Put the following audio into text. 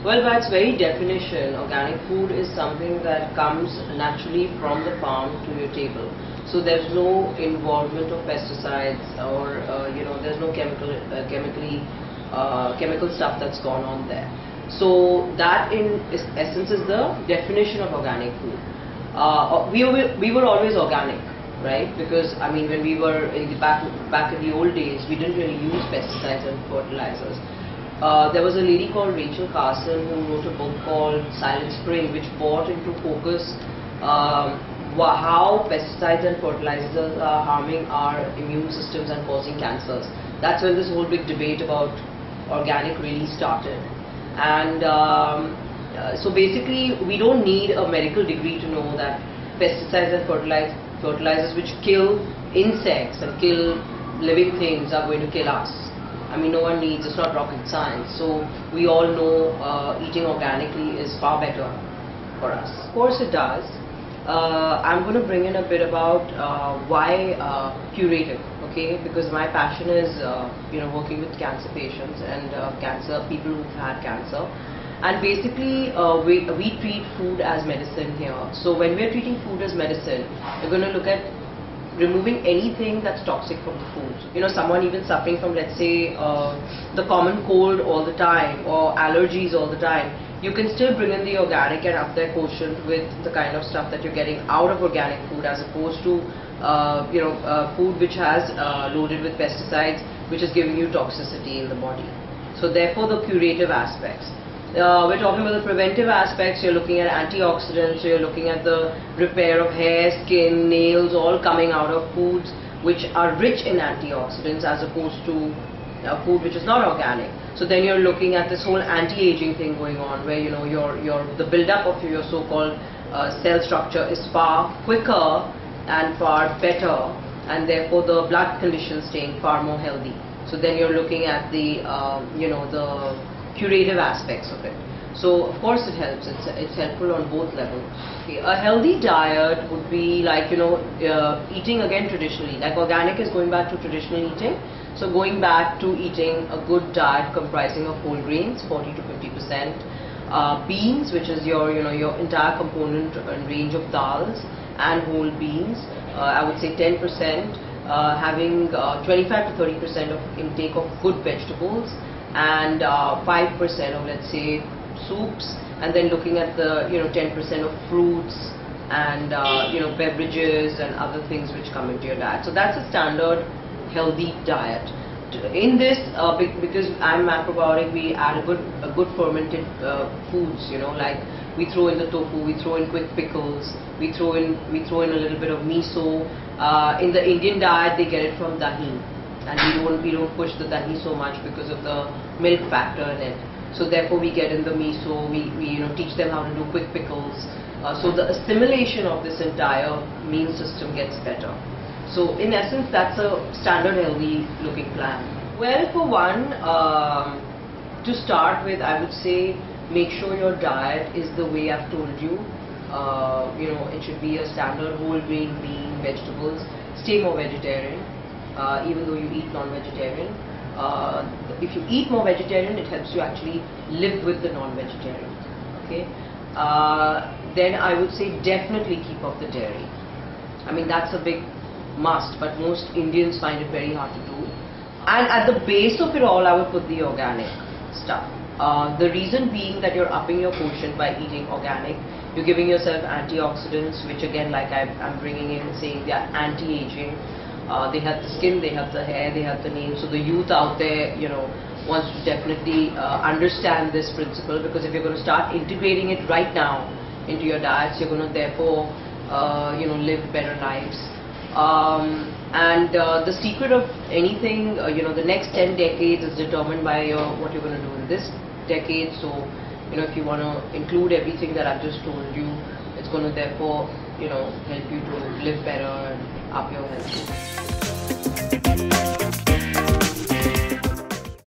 Well, by its very definition, organic food is something that comes naturally from the farm to your table. So there's no involvement of pesticides or there's no chemical stuff that's gone on there. So that in essence is the definition of organic food. We were always organic, right? Because I mean, when we were in the back in the old days, we didn't really use pesticides and fertilizers. There was a lady called Rachel Carson who wrote a book called Silent Spring, which brought into focus how pesticides and fertilizers are harming our immune systems and causing cancers. That's when this whole big debate about organic really started. And so basically, we don't need a medical degree to know that pesticides and fertilizers which kill insects and kill living things are going to kill us. I mean, no one needs, it's not rocket science. So we all know eating organically is far better for us. Of course it does. I'm going to bring in a bit about why curative, okay? Because my passion is working with cancer patients and people who've had cancer. And basically we treat food as medicine here. So when we're treating food as medicine, we're going to look at removing anything that's toxic from the food. Someone even suffering from, let's say, the common cold all the time or allergies all the time, you can still bring in the organic and up their quotient with the kind of stuff that you're getting out of organic food, as opposed to food which has loaded with pesticides, which is giving you toxicity in the body. So therefore the curative aspects. We're talking about the preventive aspects. You're looking at antioxidants, so you're looking at the repair of hair, skin, nails, all coming out of foods which are rich in antioxidants, as opposed to food which is not organic. So then you're looking at this whole anti-aging thing going on, where the build-up of your so-called cell structure is far quicker and far better, and therefore the blood conditions staying far more healthy. So then you're looking at the the curative aspects of it. So of course it helps. It's helpful on both levels. Okay. A healthy diet would be like eating again traditionally. Like organic is going back to traditional eating. So going back to eating a good diet comprising of whole grains, 40 to 50%, beans, which is your entire component and range of dals and whole beans. I would say 10%. Having 25 to 30% of intake of good vegetables, and 5% of, let's say, soups, and then looking at the 10% of fruits and beverages and other things which come into your diet. So that's a standard healthy diet. In this, because I'm macrobiotic, we add a good fermented foods. Like we throw in the tofu, we throw in quick pickles, we throw in a little bit of miso. In the Indian diet, they get it from dahi. And we don't push the dahi so much because of the milk factor in it. So therefore we get in the miso, we teach them how to do quick pickles. So the assimilation of this entire meal system gets better. So in essence, that's a standard healthy looking plan. Well, for one, to start with, I would say make sure your diet is the way I've told you. It should be a standard whole grain, bean, vegetables. Stay more vegetarian. Even though you eat non-vegetarian. If you eat more vegetarian, it helps you actually live with the non-vegetarian. Okay. Then I would say definitely keep off the dairy. I mean, that's a big must, but most Indians find it very hard to do. And at the base of it all, I would put the organic stuff. The reason being that you're upping your quotient by eating organic. You're giving yourself antioxidants, which again, like I'm bringing in, saying they are anti-aging. They help the skin, they help the hair, they help the nails. So the youth out there, wants to definitely understand this principle, because if you're going to start integrating it right now into your diets, you're going to therefore, live better lives. The secret of anything, the next 10 decades is determined by what you're going to do in this decade. So, if you want to include everything that I've just told you, it's going to therefore, help you to live better and up your health.